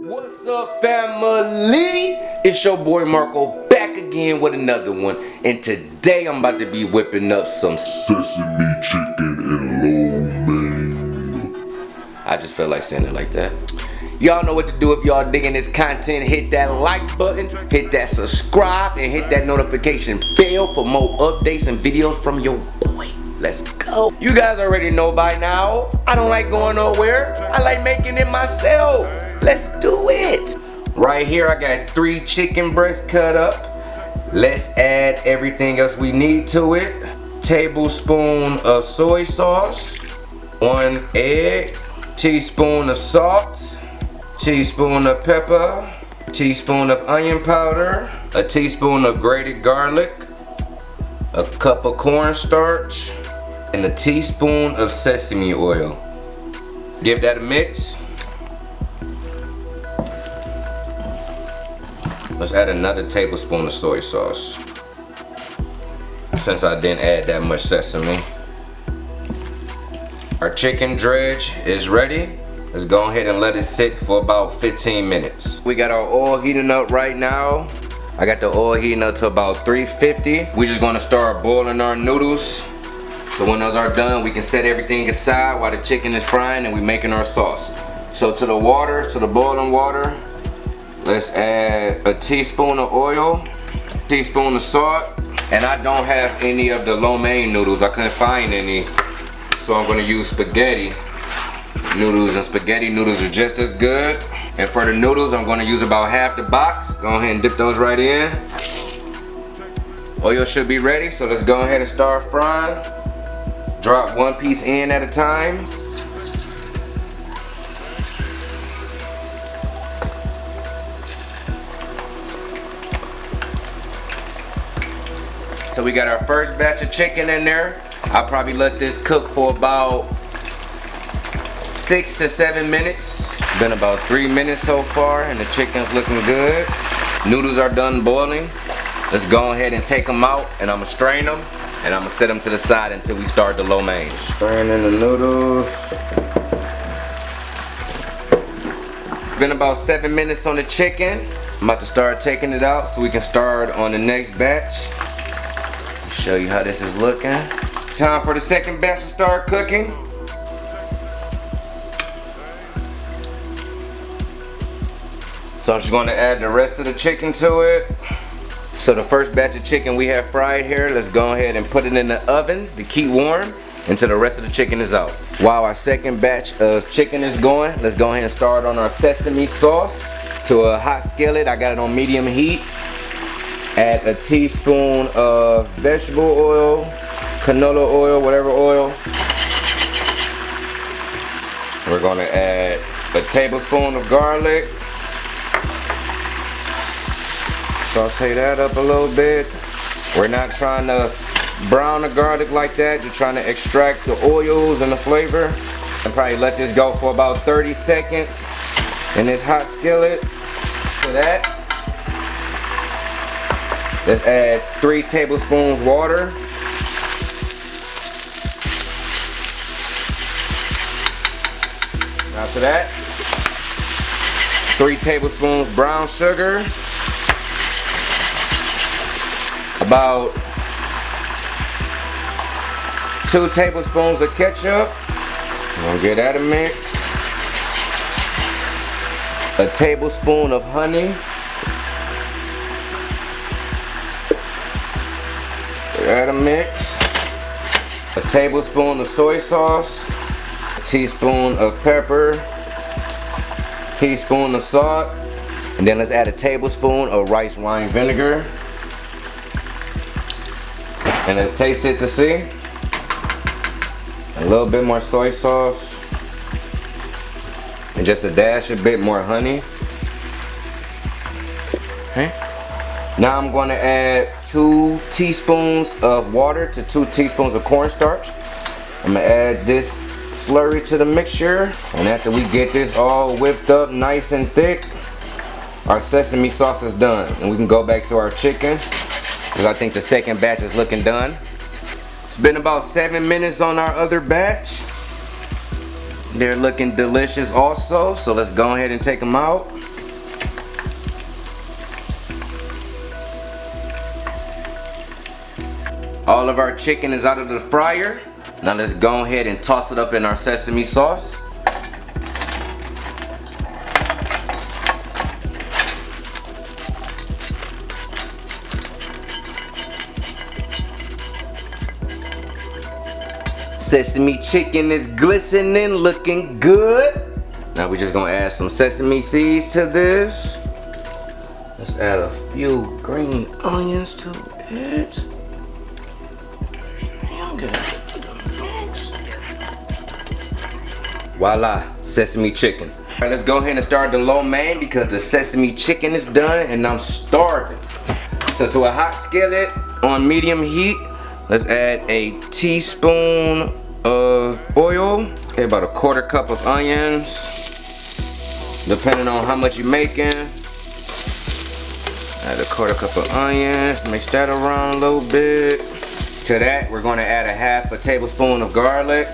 What's up, family? It's your boy Marco back again with another one, and today I'm about to be whipping up some Sesame chicken and lo mein. I just felt like saying it like that. Y'all know what to do if y'all digging this content. Hit that like button, hit that subscribe, and hit that notification bell for more updates and videos from your boy. Let's go. You guys already know by now, I don't like going nowhere. I like making it myself. Let's do it. Right here I got 3 chicken breasts cut up. Let's add everything else we need to it. Tablespoon of soy sauce, 1 egg, teaspoon of salt, teaspoon of pepper, teaspoon of onion powder, a teaspoon of grated garlic, a cup of cornstarch, and a teaspoon of sesame oil. Give that a mix. Let's add another tablespoon of soy sauce, since I didn't add that much sesame. Our chicken dredge is ready. Let's go ahead and let it sit for about 15 minutes. We got our oil heating up right now. I got the oil heating up to about 350. We're just gonna start boiling our noodles. So when those are done, we can set everything aside while the chicken is frying and we're making our sauce. So to the water, to the boiling water, let's add a teaspoon of oil, teaspoon of salt, and I don't have any of the lo mein noodles. I couldn't find any, so I'm gonna use spaghetti noodles, and spaghetti noodles are just as good. And for the noodles, I'm gonna use about half the box. Go ahead and dip those right in. Oil should be ready, so let's go ahead and start frying. Drop 1 piece in at a time. So we got our first batch of chicken in there. I'll probably let this cook for about 6 to 7 minutes. Been about 3 minutes so far and the chicken's looking good. Noodles are done boiling. Let's go ahead and take them out, and I'm gonna strain them and I'm gonna set them to the side until we start the lo mein. Straining the noodles. Been about 7 minutes on the chicken. I'm about to start taking it out so we can start on the next batch. Show you how this is looking. Time for the second batch to start cooking. So I'm just going to add the rest of the chicken to it. So the first batch of chicken we have fried here, let's go ahead and put it in the oven to keep warm until the rest of the chicken is out. While our second batch of chicken is going, let's go ahead and start on our sesame sauce. To a hot skillet, I got it on medium heat. Add a teaspoon of vegetable oil, canola oil, whatever oil. We're gonna add a tablespoon of garlic. Saute that up a little bit. We're not trying to brown the garlic like that, just trying to extract the oils and the flavor. And probably let this go for about 30 seconds in this hot skillet. To that, let's add 3 tablespoons water. After that, 3 tablespoons brown sugar. About 2 tablespoons of ketchup. We'll get that a mix. A tablespoon of honey. Add a mix. A tablespoon of soy sauce, a teaspoon of pepper, teaspoon of salt, and then let's add a tablespoon of rice wine vinegar. And let's taste it to see. A little bit more soy sauce, and just a dash, a bit more honey. Okay. Now I'm going to add 2 teaspoons of water to 2 teaspoons of cornstarch. I'm going to add this slurry to the mixture, and after we get this all whipped up nice and thick, our sesame sauce is done, and we can go back to our chicken because I think the second batch is looking done. It's been about 7 minutes on our other batch. They're looking delicious also, so let's go ahead and take them out. All of our chicken is out of the fryer. Now let's go ahead and toss it up in our sesame sauce. Sesame chicken is glistening, looking good. Now we're just gonna add some sesame seeds to this. Let's add a few green onions to it. Voila, sesame chicken. All right, let's go ahead and start the lo mein because the sesame chicken is done and I'm starving. So to a hot skillet on medium heat, let's add a teaspoon of oil. Okay, about a quarter cup of onions, depending on how much you're making. Add a quarter cup of onions, mix that around a little bit. To that, we're gonna add a half a tablespoon of garlic.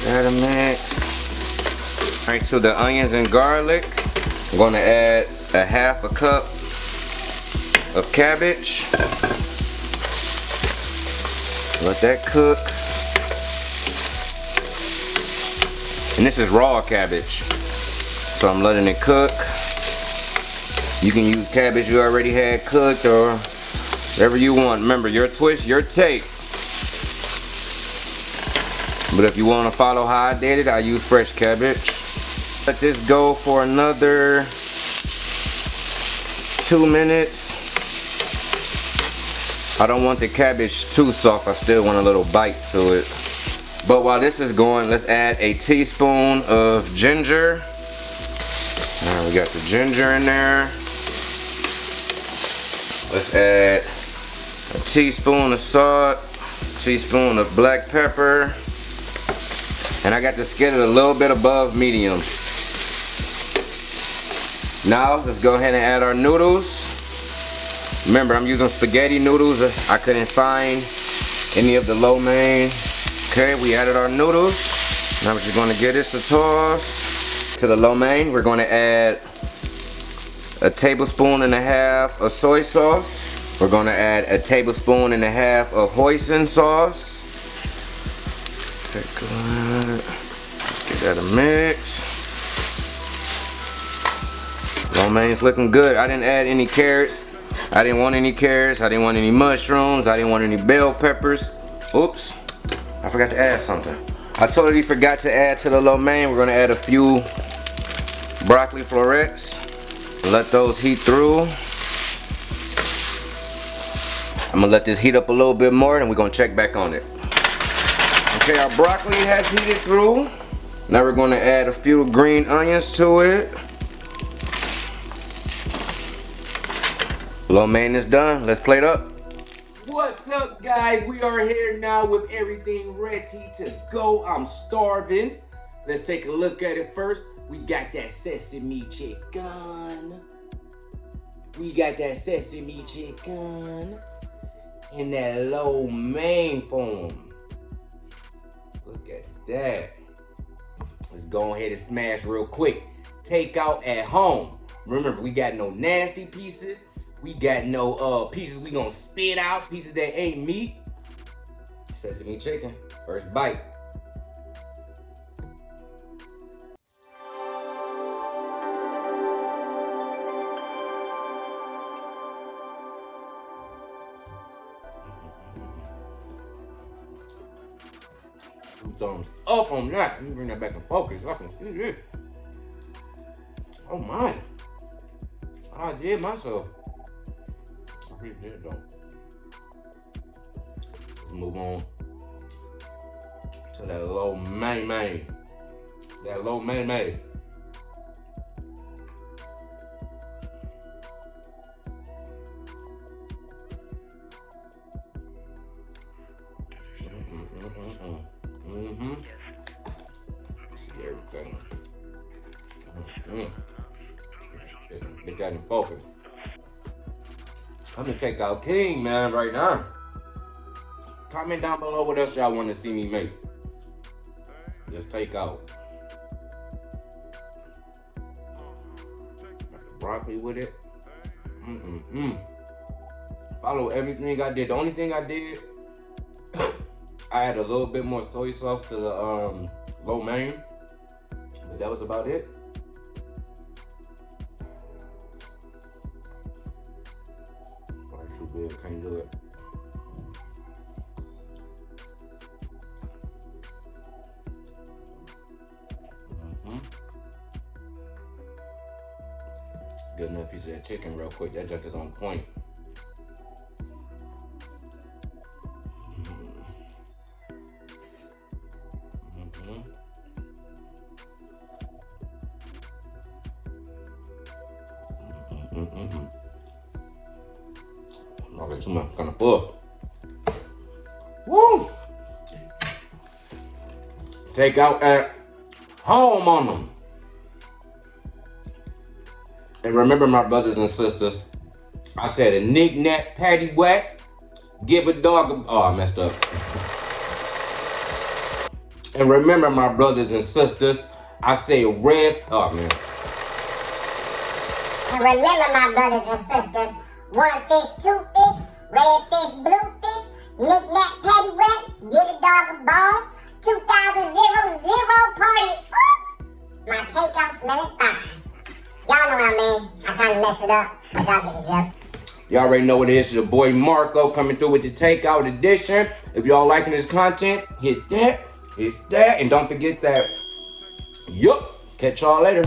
Add a mix. Alright, to the onions and garlic, I'm gonna add a half a cup of cabbage. Let that cook. And this is raw cabbage, so I'm letting it cook. You can use cabbage you already had cooked or whatever you want. Remember, your twist, your take. But if you want to follow how I did it, I use fresh cabbage. Let this go for another 2 minutes. I don't want the cabbage too soft. I still want a little bite to it. But while this is going, let's add a teaspoon of ginger. Now we got the ginger in there. Let's add a teaspoon of salt, teaspoon of black pepper. And I got the skillet a little bit above medium. Now let's go ahead and add our noodles. Remember, I'm using spaghetti noodles. I couldn't find any of the lo mein. Okay, we added our noodles. Now we're just going to give this a toss. To the lo mein, we're going to add a tablespoon and a half of soy sauce. We're going to add a tablespoon and a half of hoisin sauce. Okay, good. Give that a mix. Lo mein's looking good. I didn't add any carrots. I didn't want any carrots. I didn't want any mushrooms. I didn't want any bell peppers. Oops. I forgot to add something. I totally forgot to add to the lo mein. We're gonna add a few broccoli florets. Let those heat through. I'm gonna let this heat up a little bit more and we're gonna check back on it. Okay, our broccoli has heated through. Now we're gonna add a few green onions to it. Lo mein is done. Let's plate up. What's up, guys? We are here now with everything ready to go. I'm starving. Let's take a look at it first. We got that sesame chicken. We got that sesame chicken in that lo mein form. Look at that. Let's go ahead and smash real quick. Takeout at home. Remember, we got no nasty pieces. We got no pieces we gonna spit out, pieces that ain't meat. Sesame chicken, first bite. Two thumbs up on that. Let me bring that back in focus. I can see this. Oh my. I did myself. I really did though. Let's move on to that lo mein. That lo mein. See everything. Get that in focus. I'm the Takeout King, man, right now. Comment down below what else y'all want to see me make. Let's take out. broccoli with it. Follow everything I did. The only thing I did, I add a little bit more soy sauce to the lo mein, but that was about it. Probably too big, can't do it. Get another piece of that chicken real quick. That just is on point. Okay, too much, kind of full. Woo! Takeout at home on them. And remember, my brothers and sisters, I said a knick-knack, paddywhack, give a dog a... Oh, I messed up. And remember, my brothers and sisters, I say red... Oh, man. And remember, my brothers and sisters, 1 fish, 2 fish, red fish, blue fish, knick-knack, paddywhack, give a dog a bone, 2000 party. Oops! My takeout smelling fine. Y'all know what I mean. I kind of messed it up, but y'all get the drift. Y'all already know what it is. Your boy Marco coming through with the Takeout edition. If y'all liking this content, hit that, and don't forget that. Yup. Catch y'all later.